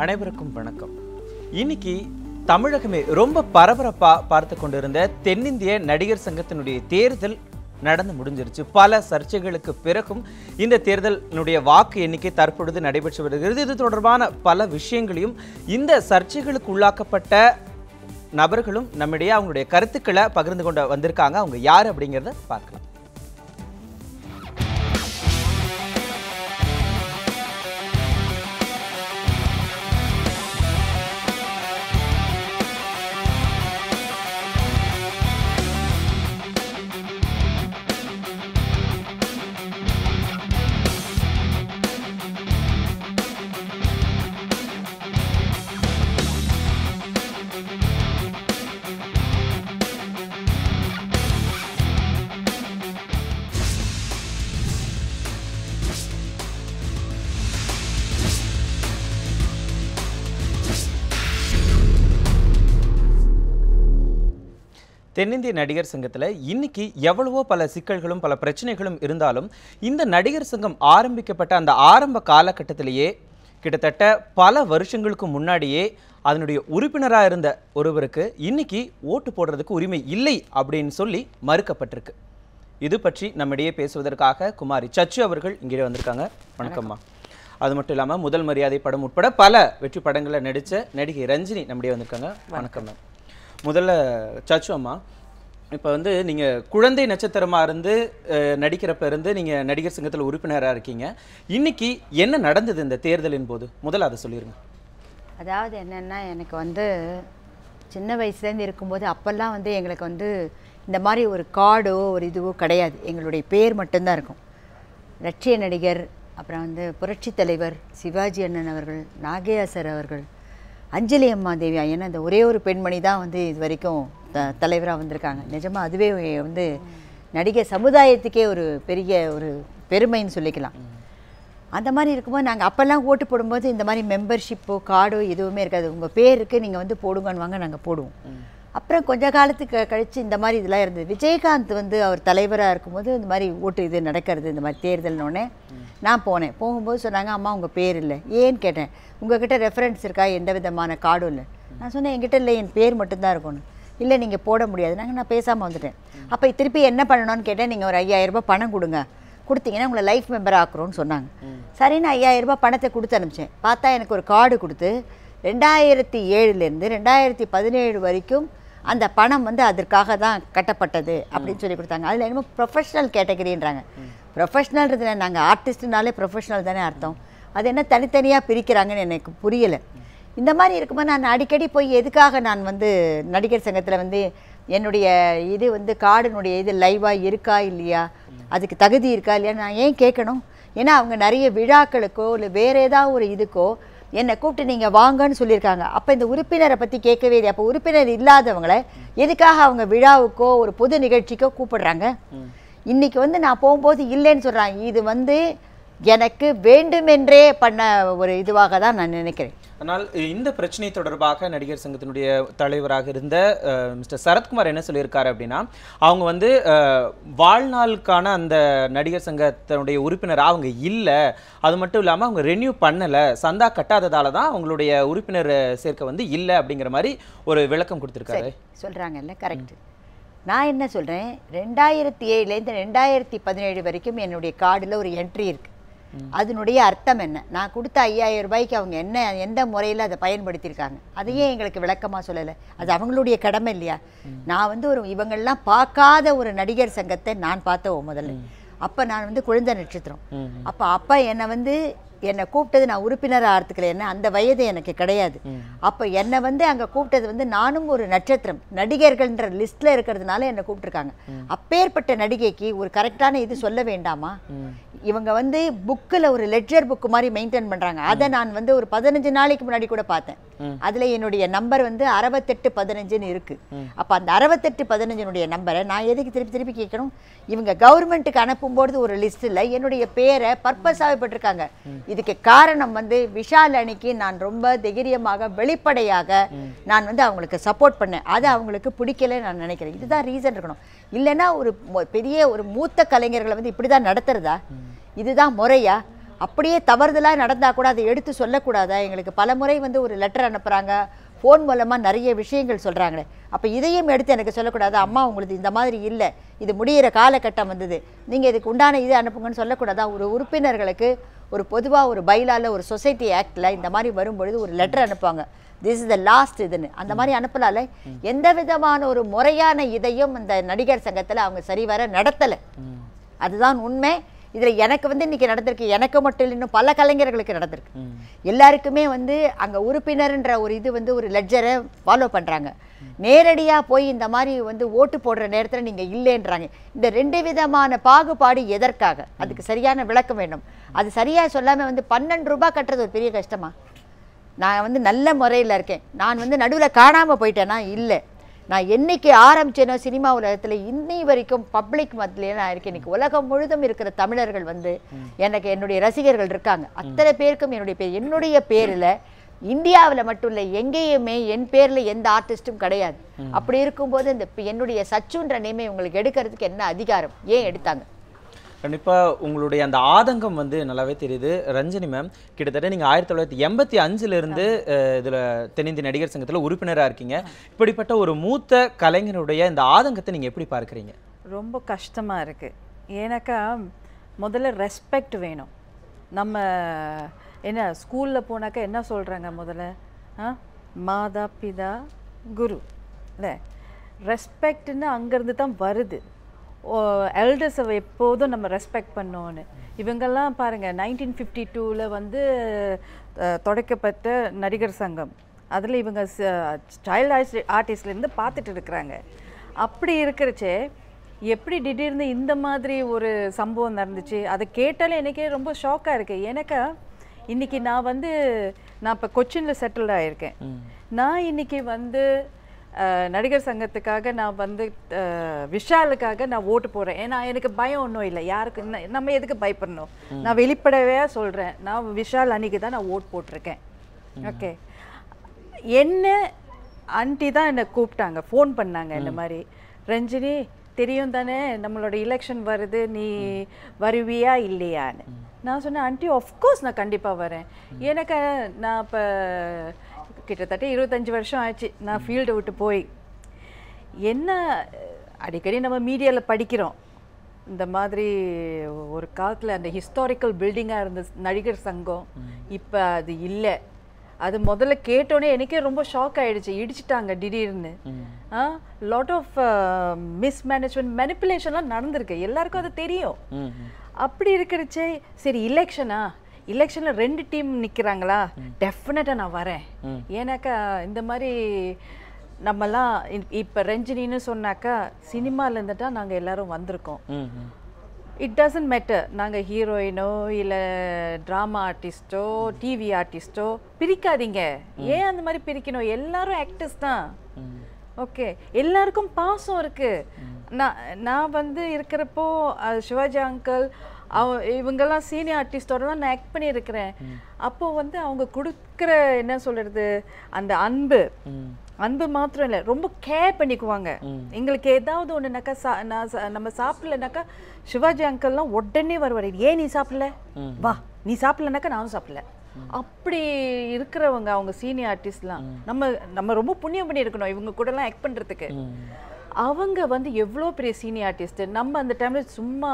அனைவருக்கும் வணக்கம். இன்னைக்கு தமிழகமே ரொம்ப பரபரப்பா பார்த்து கொண்டிருந்த தென்னிந்திய நடிகர் சங்கத்தினுடைய தேர்தல் நடந்து முடிஞ்சிருச்சு. பல சர்ச்சைகளுக்கு பிறகும் இந்த தேர்தலினுடைய வாக்கு எண்ணிக்கை தற்பொழுது நடைபெற்று வருகிறது. இது தொடர்பான பல விஷயங்களையும் இந்த சர்ச்சைகளுக்கு உள்ளாக்கப்பட்ட நபர்களும் நம்மிடையே அவங்களுடைய கருத்துக்களை பகிர்ந்து கொண்டு வந்திருக்காங்க. அவங்க யார் அப்படிங்கிறத பார்க்கலாம். தென்னிந்திய நடிகர் சங்கத்தில் இன்னைக்கு எவ்வளவோ பல சிக்கல்களும் பல பிரச்சனைகளும் இருந்தாலும் இந்த நடிகர் சங்கம் ஆரம்பிக்கப்பட்ட அந்த ஆரம்ப காலகட்டத்திலேயே கிட்டத்தட்ட பல வருஷங்களுக்கு முன்னாடியே அதனுடைய உறுப்பினராக இருந்த ஒருவருக்கு இன்னைக்கு ஓட்டு போடுறதுக்கு உரிமை இல்லை அப்படின்னு சொல்லி மறுக்கப்பட்டிருக்கு. இது பற்றி நம்மிடையே பேசுவதற்காக குமாரி சச்சு அவர்கள் இங்கே வந்திருக்காங்க. வணக்கம்மா. அது மட்டும் இல்லாமல் முதல் மரியாதை படம் உட்பட பல வெற்றி படங்களை நடித்த நடிகை ரஞ்சினி நம்மிடையே வந்திருக்காங்க. வணக்கம் மேம். முதல்ல சச்சு அம்மா, இப்போ நீங்கள் குழந்தை நட்சத்திரமாக இருந்து நடிக்கிறப்ப இருந்து நீங்கள் நடிகர் சங்கத்தில் உறுப்பினராக இருக்கீங்க. இன்னைக்கு என்ன நடந்தது இந்த தேர்தலின் போது? முதல்ல அதை சொல்லிடுங்க. அதாவது என்னென்னா, எனக்கு சின்ன வயசுலேருந்து இருக்கும்போது அப்போல்லாம் எங்களுக்கு இந்த மாதிரி ஒரு கார்டோ ஒரு இதுவோ கிடையாது. எங்களுடைய பேர் மட்டும்தான் இருக்கும். லட்சிய நடிகர், அப்புறம் புரட்சி தலைவர் சிவாஜி அண்ணன் அவர்கள், நாகேயா சார் அவர்கள், அஞ்சலி அம்மா தேவி, ஏன்னா இந்த ஒரே ஒரு பெண்மணி தான் இது வரைக்கும் தலைவராக வந்திருக்காங்க. நிஜமாக அதுவே நடிகர் சமுதாயத்துக்கே ஒரு பெரிய ஒரு பெருமைன்னு சொல்லிக்கலாம். அந்த மாதிரி இருக்கும்போது நாங்கள் அப்போல்லாம் ஓட்டு போடும்போது இந்த மாதிரி மெம்பர்ஷிப்போ கார்டோ எதுவுமே இருக்காது. உங்கள் பேருக்கு நீங்கள் போடுங்கன்னு வாங்க, நாங்கள் போடுவோம். அப்புறம் கொஞ்ச காலத்துக்கு கழித்து இந்த மாதிரி இதெல்லாம் இருந்தது. விஜயகாந்த் அவர் தலைவராக இருக்கும்போது இந்த மாதிரி ஓட்டு இது நடக்கிறது, இந்த மாதிரி தேர்தல்னோடனே நான் போகும்போது சொன்னாங்க, அம்மா உங்கள் பேர் இல்லை. ஏன்னு கேட்டேன். உங்கள்கிட்ட ரெஃபரன்ஸ் இருக்கா? எந்த விதமான கார்டும் இல்லை. நான் சொன்னேன், என்கிட்ட இல்லை, என் பேர் மட்டும்தான் இருக்கணும். இல்லை நீங்கள் போட முடியாது. நான் பேசாமல் வந்துட்டேன். அப்போ திருப்பி என்ன பண்ணணும்னு கேட்டேன். நீங்கள் ஒரு 5000 ரூபாய் பணம் கொடுங்க, கொடுத்தீங்கன்னா உங்களை லைஃப் மெம்பர் ஆக்குறோன்னு சொன்னாங்க. சரின்னு 5000 ரூபாய் பணத்தை கொடுத்து அனுப்பிச்சேன். பார்த்தா எனக்கு ஒரு கார்டு கொடுத்து 2007லேருந்து 2017 வரைக்கும் அந்த பணம் அதற்காக தான் கட்டப்பட்டது அப்படின்னு சொல்லி கொடுத்தாங்க. அதில் என்னமோ ப்ரொஃபஷ்னல் கேட்டகரின்றாங்க. ப்ரொஃபஷ்னல்ன்றதுல நாங்கள் ஆர்டிஸ்ட்னாலே ப்ரொஃபஷ்னல் தானே அர்த்தம். அது என்ன தனித்தனியாக பிரிக்கிறாங்கன்னு எனக்கு புரியலை. இந்த மாதிரி இருக்கும்போது நான் அடிக்கடி போய் எதுக்காக நான் நடிகர் சங்கத்தில் என்னுடைய இது கார்டுனுடைய இது லைவாக இருக்கா இல்லையா, அதுக்கு தகுதி இருக்கா இல்லையா நான் ஏன் கேட்கணும்? ஏன்னா அவங்க நிறைய விழாக்களுக்கோ இல்லை வேறு ஏதாவது ஒரு இதுக்கோ என்னை கூப்பிட்டு நீங்கள் வாங்கன்னு சொல்லியிருக்காங்க. அப்போ இந்த உறுப்பினரை பற்றி கேட்கவே இல்லை. அப்போ உறுப்பினர் இல்லாதவங்களை எதுக்காக அவங்க விழாவுக்கோ ஒரு பொது நிகழ்ச்சிக்கோ கூப்பிடுறாங்க? இன்றைக்கி நான் போகும்போது இல்லைன்னு சொல்கிறாங்க. இது எனக்கு வேண்டுமென்றே பண்ண ஒரு இதுவாக தான் நான் நினைக்கிறேன். ஆனால் இந்த பிரச்சனை தொடர்பாக நடிகர் சங்கத்தினுடைய தலைவராக இருந்த மிஸ்டர் சரத்குமார் என்ன சொல்லியிருக்காரு அப்படின்னா, அவங்க வாழ்நாளுக்கான அந்த நடிகர் சங்கத்தினுடைய உறுப்பினராக அவங்க இல்லை. அது மட்டும் இல்லாமல் அவங்க ரெனியூ பண்ணலை, சந்தா கட்டாததால தான் அவங்களுடைய உறுப்பினர் சேர்க்க இல்லை அப்படிங்கிற மாதிரி ஒரு விளக்கம் கொடுத்துருக்காரு. சொல்கிறாங்கல்ல, கரெக்டு. நான் என்ன சொல்கிறேன், 2007லேருந்து 2017 வரைக்கும் என்னுடைய கார்டில் ஒரு என்ட்ரி இருக்குது. அதனுடைய அர்த்தம் என்ன? நான் கொடுத்த 5000 ரூபாய்க்கு அவங்க எந்த முறையில் அதை பயன்படுத்தியிருக்காங்க, அதையே எங்களுக்கு விளக்கமாக சொல்லலை. அது அவங்களுடைய கடமை இல்லையா? நான் இவங்கள்லாம் பார்க்காத ஒரு நடிகர் சங்கத்தை நான் பார்த்தோம் முதல்ல. அப்போ நான் குழந்தை நட்சத்திரம். அப்போ என்னை கூப்பிட்டது, நான் உறுப்பினர் ஆகிறதுக்கு என்ன அந்த வயது எனக்கு கிடையாது. அப்போ என்னை அங்கே கூப்பிட்டது நானும் ஒரு நட்சத்திரம் நடிகர்கள்ன்ற லிஸ்ட்டில் இருக்கிறதுனால என்னை கூப்பிட்டுருக்காங்க. அப்பேற்பட்ட நடிகைக்கு ஒரு கரெக்டான இது சொல்ல வேண்டாமா? இவங்க புக்கில் ஒரு லெட்ஜர் புக்கு மாதிரி மெயின்டைன் பண்ணுறாங்க. அதை நான் ஒரு 15 நாளைக்கு முன்னாடி கூட பார்த்தேன். அதில் என்னுடைய நம்பர் 6815ன்னு இருக்குது. அப்போ அந்த 6815னுடைய நம்பரை நான் எதுக்கு திருப்பி திருப்பி கேட்கணும்? இவங்க கவர்மெண்ட்டுக்கு அனுப்பும்போது ஒரு லிஸ்ட்டில் என்னுடைய பேரை பர்பஸாக போட்டிருக்காங்க. இதுக்கு காரணம் விஷால் அணிக்கு நான் ரொம்ப தைரியமாக வெளிப்படையாக நான் அவங்களுக்கு சப்போர்ட் பண்ணேன். அது அவங்களுக்கு பிடிக்கல நான் நினைக்கிறேன். இதுதான் ரீசன் இருக்கணும். இல்லைன்னா ஒரு பெரிய ஒரு மூத்த கலைஞர்களை இப்படி தான் நடத்துறதா? இதுதான் முறையா? அப்படியே தவறுதலாக நடந்தால் கூட அதை எடுத்து சொல்லக்கூடாதா? எங்களுக்கு பல முறை வந்து ஒரு லெட்டர் அனுப்புகிறாங்க, ஃபோன் மூலமாக நிறைய விஷயங்கள் சொல்கிறாங்களே, அப்போ இதையும் எடுத்து எனக்கு சொல்லக்கூடாது? அம்மா உங்களுக்கு இந்த மாதிரி இல்லை, இது முடிகிற காலகட்டம் வந்தது, நீங்கள் இதுக்கு உண்டான இதை அனுப்புங்கன்னு சொல்லக்கூடாதா? ஒரு உறுப்பினர்களுக்கு ஒரு பொதுவாக ஒரு பைலால ஒரு சொசைட்டி ஆக்டில் இந்த மாதிரி வரும்பொழுது ஒரு லெட்டர் அனுப்புவாங்க, திஸ் இஸ் த லாஸ்ட் இதுன்னு. அந்த மாதிரி அனுப்பலால. எந்த விதமான ஒரு முறையான இதையும் இந்த நடிகர் சங்கத்தில் அவங்க சரிவர நடத்தலை. அதுதான் உண்மை. இதில் எனக்கு வந்து இன்றைக்கி நடந்திருக்கு, எனக்கு மட்டும் இல்லை, இன்னும் பல கலைஞர்களுக்கு நடந்திருக்கு. எல்லாருக்குமே வந்து அங்கே உறுப்பினர்ன்ற ஒரு இது வந்து ஒரு லெட்ஜரை ஃபாலோ பண்ணுறாங்க. நேரடியாக போய் இந்த மாதிரி வந்து ஓட்டு போடுற நேரத்தில் நீங்கள் இல்லைன்றாங்க. இந்த 2 விதமான பாகுபாடு எதற்காக? அதுக்கு சரியான விளக்கம் வேண்டும். அது சரியாக சொல்லாமல் வந்து 12 ரூபாய் கட்டுறது ஒரு பெரிய கஷ்டமா? நான் வந்து நல்ல முறையில் இருக்கேன், நான் வந்து நடுவில் காணாமல் போயிட்டேன்னா இல்லை. நான் என்னைக்கு ஆரம்பிச்சேனோ சினிமா உலகத்தில் இன்னி வரைக்கும் பப்ளிக் மத்தியிலே நான் இருக்கேன். இன்னைக்கு உலகம் முழுதும் இருக்கிற தமிழர்கள் வந்து எனக்கு என்னுடைய ரசிகர்கள் இருக்காங்க. அத்தனை பேருக்கும் என்னுடைய பேரில் இந்தியாவில் மட்டும் இல்லை, எங்கேயுமே என் பேரில் எந்த ஆர்டிஸ்ட்டும் கிடையாது. அப்படி இருக்கும்போது இந்த என்னுடைய சச்சுன்ற நேமை உங்களுக்கு எடுக்கிறதுக்கு என்ன அதிகாரம்? ஏன் எடுத்தாங்க? கண்டிப்பாக உங்களுடைய அந்த ஆதங்கம் வந்து நல்லாவே தெரியுது. ரஞ்சனி மேம், கிட்டத்தட்ட நீங்கள் 1985 இதில் தென்னிந்திய நடிகர் சங்கத்தில் உறுப்பினராக இருக்கீங்க. இப்படிப்பட்ட ஒரு மூத்த கலைஞருடைய இந்த ஆதங்கத்தை நீங்கள் எப்படி பார்க்குறீங்க? ரொம்ப கஷ்டமாக இருக்குது. ஏன்னாக்கா முதல்ல ரெஸ்பெக்ட் வேணும். நம்ம என்ன ஸ்கூலில் போனாக்கா என்ன சொல்கிறாங்க முதல்ல? மாதா பிதா குரு இல்லை, ரெஸ்பெக்ட்னு அங்கேருந்து தான் வருது. எல்டர்ஸை எப்போதும் நம்ம ரெஸ்பெக்ட் பண்ணோன்னு. இவங்கெல்லாம் பாருங்கள், 1952 வந்து தொடக்கப்பட்ட நடிகர் சங்கம். அதில் இவங்க சைல்டு ஆர்டிஸ்ட்லேருந்து பார்த்துட்டு இருக்கிறாங்க. அப்படி இருக்கிறச்சே எப்படி திடீர்னு இந்த மாதிரி ஒரு சம்பவம் நடந்துச்சு? அதை கேட்டாலே எனக்கே ரொம்ப ஷாக்காக இருக்குது. எனக்கு இன்றைக்கி நான் இப்போ கொச்சினில் செட்டில்ட் ஆகியிருக்கேன். நான் இன்றைக்கி நடிகர் சங்கத்துக்காக நான் விஷாலுக்காக நான் ஓட்டு போடுறேன். ஏன்னா எனக்கு பயம் ஒன்றும் இல்லை, யாருக்கு நம்ம எதுக்கு பயப்படணும்? நான் வெளிப்படவே சொல்கிறேன், நான் விஷால் அன்னைக்கு தான் நான் ஓட்டு போட்டிருக்கேன். ஓகே, என்ன ஆண்டி தான் என்னை கூப்பிட்டாங்க, ஃபோன் பண்ணாங்க. இந்த மாதிரி, ரஞ்சினி தெரியும் தானே நம்மளோட எலெக்ஷன் வருது, நீ வருவியா இல்லையான்னு. நான் சொன்னேன், ஆண்டி ஆஃப்கோர்ஸ் நான் கண்டிப்பாக வரேன். எனக்கு நான் இப்போ கிட்டத்தட்ட 25 வருஷம் ஆச்சு நான் ஃபீல்டை விட்டு போய். என்ன அடிக்கடி நம்ம மீடியாவில் படிக்கிறோம், இந்த மாதிரி ஒரு காலத்தில் அந்த ஹிஸ்டாரிக்கல் பில்டிங்காக இருந்த நடிகர் சங்கம் இப்போ அது இல்லை. அது முதல்ல கேட்டோன்னே எனக்கே ரொம்ப ஷாக் ஆகிடுச்சு, இடிச்சிட்டாங்க திடீர்னு. லாட் ஆஃப் மிஸ்மேனேஜ்மெண்ட், மேனிப்புலேஷன்லாம் நடந்திருக்கு, எல்லாருக்கும் அது தெரியும். அப்படி இருக்கிறச்சே சரி எலெக்ஷனில் 2 டீம் நிற்கிறாங்களா, டெஃபினட்டாக நான் வரேன். ஏன்னாக்கா இந்த மாதிரி நம்மலாம் இப்போ ரஞ்சினின்னு சொன்னாக்கா சினிமாவில் இருந்துட்டா நாங்கள் எல்லாரும் வந்திருக்கோம். இட் டசன்ட் மேட்டர் நாங்கள் ஹீரோயினோ இல்லை ட்ராமா ஆர்டிஸ்ட்டோ டிவி ஆர்டிஸ்ட்டோ பிரிக்காதீங்க. ஏன் அந்த மாதிரி பிரிக்கணும்? எல்லாரும் ஆக்டர்ஸ் தான். ஓகே, எல்லாருக்கும் பாசம் இருக்குது. நான் இருக்கிறப்போ சிவாஜி அங்கிள் இவங்கெல்லாம் சீனியர் ஆர்டிஸ்டோட தான் நான் ஆக்ட் பண்ணியிருக்கிறேன். அப்போது அவங்க கொடுக்குற என்ன சொல்கிறது, அந்த அன்பு மாத்திரம் இல்லை, ரொம்ப கேர் பண்ணிக்குவாங்க. எங்களுக்கு ஏதாவது ஒன்றுனாக்கா நம்ம சாப்பிடலனாக்கா சிவாஜி அங்கிள்லாம் உடனே வருவார், ஏன் நீ சாப்பிடல, வா நீ சாப்பிடலனாக்கா நானும் சாப்பிடல. அப்படி இருக்கிறவங்க அவங்க சீனியர் ஆர்டிஸ்ட்லாம். நம்ம ரொம்ப புண்ணியம் பண்ணியிருக்கணும் இவங்க கூடலாம் ஆக்ட் பண்ணுறதுக்கு. அவங்க எவ்வளோ பெரிய சீனியர் ஆர்டிஸ்ட்டு. நம்ம அந்த டைமில் சும்மா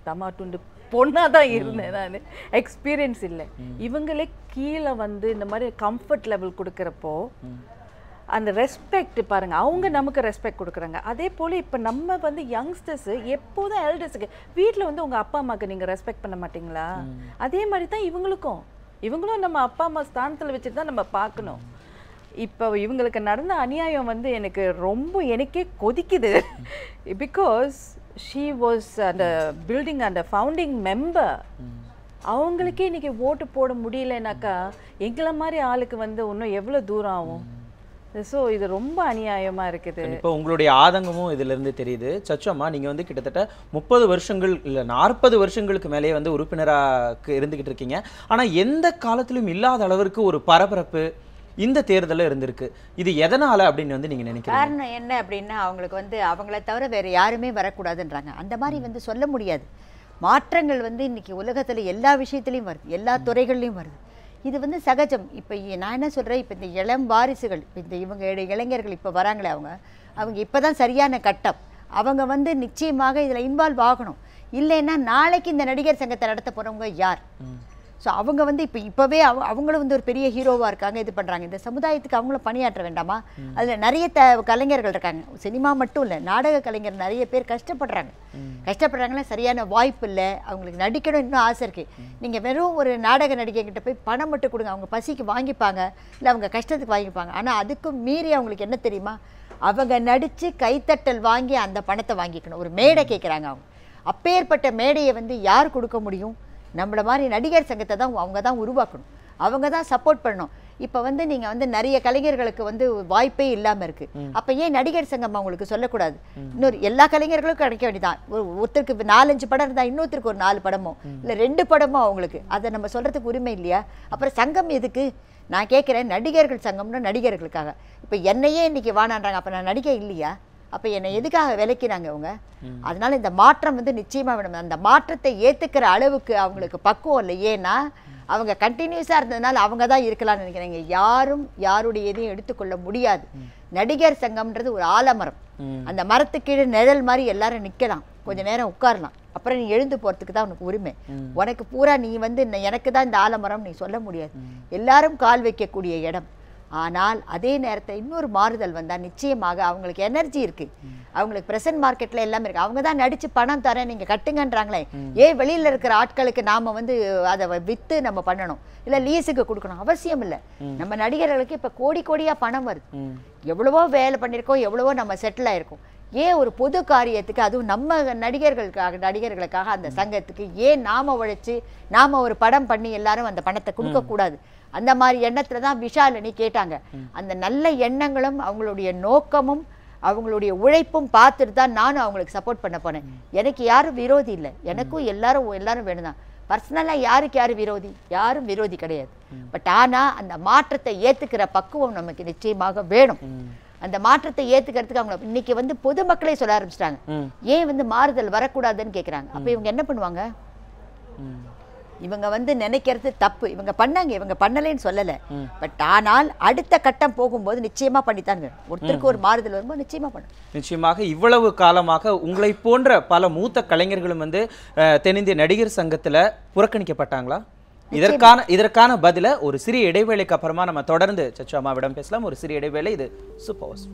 டமாட்டுண்டு பொண்ணாக தான் இருந்தேன், நான் எக்ஸ்பீரியன்ஸ் இல்லை. இவங்களே கீழே இந்த மாதிரி கம்ஃபர்ட் லெவல் கொடுக்குறப்போ அந்த ரெஸ்பெக்ட் பாருங்கள், அவங்க நமக்கு ரெஸ்பெக்ட் கொடுக்குறாங்க. அதே போல் இப்போ நம்ம யங்ஸ்டர்ஸு எப்போதும் எல்டர்ஸுக்கு வீட்டில் உங்கள் அப்பா அம்மாவுக்கு நீங்கள் ரெஸ்பெக்ட் பண்ண மாட்டிங்களா? அதே மாதிரி தான் இவங்களும் நம்ம அப்பா அம்மா ஸ்தானத்தில் வச்சுட்டு தான் நம்ம பார்க்கணும். இப்போ இவங்களுக்கு நடந்த அநியாயம் எனக்கே கொதிக்குது. பிகாஸ் ஷீ வாஸ் அந்த பில்டிங் அந்த ஃபவுண்டிங் மெம்பர். அவங்களுக்கே இன்னைக்கு ஓட்டு போட முடியலனாக்கா எங்களை மாதிரி ஆளுக்கு இன்னும் எவ்வளோ தூரம் ஆகும்? ஸோ இது ரொம்ப அநியாயமாக இருக்குது. இப்போ உங்களுடைய ஆதங்கமும் இதிலிருந்து தெரியுது. சச்சம்மா, நீங்கள் கிட்டத்தட்ட 30 வருஷங்கள் இல்லை 40 வருஷங்களுக்கு மேலேயே உறுப்பினராக இருந்துக்கிட்டு இருக்கீங்க. ஆனால் எந்த காலத்திலும் இல்லாத அளவிற்கு ஒரு பரபரப்பு இந்த தேர்தலில் இருந்திருக்கு. இது எதனால் அப்படின்னு நீங்கள் நினைக்கிறீங்க? காரணம் என்ன அப்படின்னா, அவங்களுக்கு அவங்கள தவிர வேறு யாருமே வரக்கூடாதுன்றாங்க. அந்த மாதிரி சொல்ல முடியாது. மாற்றங்கள் வந்து இன்னைக்கு உலகத்தில் எல்லா விஷயத்துலையும் வருது, எல்லா துறைகள்லையும் வருது. இது வந்து சகஜம். இப்போ நான் என்ன சொல்கிறேன், இப்போ இந்த இளம் வாரிசுகள், இப்போ இந்த இவங்க இளைஞர்கள் இப்போ வராங்களே, அவங்க இப்போ தான் சரியான கட்டம். அவங்க வந்து நிச்சயமாக இதில் இன்வால்வ் ஆகணும். இல்லைன்னா நாளைக்கு இந்த நடிகர் சங்கத்தை நடத்த போகிறவங்க யார்? ஸோ அவங்க வந்து இப்போவே அவங்களும் வந்து ஒரு பெரிய ஹீரோவாக இருக்காங்க, இது பண்ணுறாங்க. இந்த சமுதாயத்துக்கு அவங்களும் பணியாற்ற வேண்டாமா? அதில் நிறைய கலைஞர்கள் இருக்காங்க. சினிமா மட்டும் இல்லை, நாடக கலைஞர் நிறைய பேர் கஷ்டப்படுறாங்களே, சரியான வாய்ப்பு இல்லை. அவங்களுக்கு நடிக்கணும் இன்னும் ஆசை இருக்குது. நீங்கள் வெறும் ஒரு நாடக நடிகைகிட்ட போய் பணம் மட்டும் கொடுங்க, அவங்க பசிக்கு வாங்கிப்பாங்க, இல்லை அவங்க கஷ்டத்துக்கு வாங்கிப்பாங்க. ஆனால் அதுக்கும் மீறி அவங்களுக்கு என்ன தெரியுமா, அவங்க நடித்து கைத்தட்டல் வாங்கி அந்த பணத்தை வாங்கிக்கணும். ஒரு மேடை கேட்குறாங்க அவங்க. அப்பேற்பட்ட மேடையை வந்து யார் கொடுக்க முடியும்? நம்மள மாதிரி நடிகர் சங்கத்தை தான் அவங்க தான் உருவாக்கணும், அவங்க தான் சப்போர்ட் பண்ணணும். இப்போ வந்து நீங்கள் வந்து நிறைய கலைஞர்களுக்கு வந்து வாய்ப்பே இல்லாமல் இருக்குது. அப்போ ஏன் நடிகர் சங்கம் அவங்களுக்கு சொல்லக்கூடாது? இன்னொரு எல்லா கலைஞர்களுக்கும் கிடைக்க வேண்டியதான். ஒருத்தருக்கு 4-5 படம் இருந்தால் இன்னொருத்தருக்கு ஒரு 4 படமோ இல்லை 2 படமோ அவங்களுக்கு, அதை நம்ம சொல்கிறதுக்கு உரிமை இல்லையா? அப்புறம் சங்கம் எதுக்கு? நான் கேட்குறேன், நடிகர்கள் சங்கம்னா நடிகர்களுக்காக. இப்போ என்னையே இன்றைக்கி வானான்றாங்க, அப்போ நான் நடிகை இல்லையா? அப்போ என்னை எதுக்காக விலைக்கிறாங்க அவங்க? அதனால இந்த மாற்றம் வந்து நிச்சயமாக வேணும். அந்த மாற்றத்தை ஏற்றுக்கிற அளவுக்கு அவங்களுக்கு பக்குவம் இல்லை. ஏன்னா அவங்க கண்டினியூஸாக இருந்ததுனால அவங்க தான் இருக்கலாம்னு நினைக்கிறீங்க. யாரும் யாருடைய எதையும் எடுத்துக்கொள்ள முடியாது. நடிகர் சங்கம்ன்றது ஒரு ஆலமரம். அந்த மரத்துக்கு கீழே நிழல் மாதிரி எல்லாரும் நிற்கலாம், கொஞ்ச நேரம் உட்காரலாம், அப்புறம் நீ எழுந்து போகிறதுக்கு தான் உனக்கு உரிமை. உனக்கு பூரா நீ வந்து எனக்கு தான் இந்த ஆலமரம் நீ சொல்ல முடியாது. எல்லாரும் கால் வைக்கக்கூடிய இடம். ஆனால் அதே நேரத்தில் இன்னொரு மாறுதல் வந்தால் நிச்சயமாக அவங்களுக்கு எனர்ஜி இருக்குது, அவங்களுக்கு ப்ரெசன்ட் மார்க்கெட்டில் எல்லாமே இருக்குது. அவங்க தான் நடித்து பணம் தரேன் நீங்கள் கட்டுங்கன்றாங்களே. ஏன் வெளியில் இருக்கிற ஆட்களுக்கு நாம் வந்து அதை விற்று நம்ம பண்ணணும், இல்லை லீஸுக்கு கொடுக்கணும்? அவசியம் இல்லை. நம்ம நடிகர்களுக்கு இப்போ கோடி கோடியாக பணம் வருது, எவ்வளவோ வேலை பண்ணியிருக்கோம், எவ்வளவோ நம்ம செட்டில் ஆகிருக்கோம். ஏன் ஒரு பொது காரியத்துக்கு, அதுவும் நம்ம நடிகர்களுக்காக அந்த சங்கத்துக்கு ஏன் நாம் உழைச்சி நாம் ஒரு படம் பண்ணி எல்லாரும் அந்த பணத்தை கொடுக்கக்கூடாது? அந்த மாதிரி எண்ணத்தில் தான் விஷாலினி கேட்டாங்க. அந்த நல்ல எண்ணங்களும் அவங்களுடைய நோக்கமும் அவங்களுடைய உழைப்பும் பார்த்துட்டு தான் நானும் அவங்களுக்கு சப்போர்ட் பண்ண போனேன். எனக்கு யாரும் விரோதி இல்லை, எனக்கும் எல்லாரும் வேணும் தான். பர்சனலாக யாரும் விரோதி? யாரும் விரோதி கிடையாது. பட் ஆனால் அந்த மாற்றத்தை ஏற்றுக்கிற பக்குவம் நமக்கு நிச்சயமாக வேணும். அந்த மாற்றத்தை ஏற்றுக்கிறதுக்கு அவங்க இன்னைக்கு வந்து பொதுமக்களே சொல்ல ஆரம்பிச்சிட்டாங்க, ஏன் வந்து மாறுதல் வரக்கூடாதுன்னு கேட்குறாங்க. அப்போ இவங்க என்ன பண்ணுவாங்க? இவங்க வந்து நினைக்கிறது தப்பு. இவங்க பண்ணாங்க, இவங்க பண்ணலைன்னு சொல்லலை. பட் ஆனால் அடுத்த கட்டம் போகும்போது நிச்சயமா பண்ணித்தாங்க. ஒருத்தருக்கு ஒரு மாறுதல் வரும்போது நிச்சயமா பண்ணும். நிச்சயமாக இவ்வளவு காலமாக உங்களை போன்ற பல மூத்த கலைஞர்களும் வந்து தென்னிந்திய நடிகர் சங்கத்துல புறக்கணிக்கப்பட்டாங்களா? இதற்கான பதில ஒரு சிறிய இடைவேளைக்கு அப்புறமா நம்ம தொடர்ந்து சச்சு அம்மாவிடம் பேசலாம். ஒரு சிறிய இடைவேளை. இது சூப்பர்.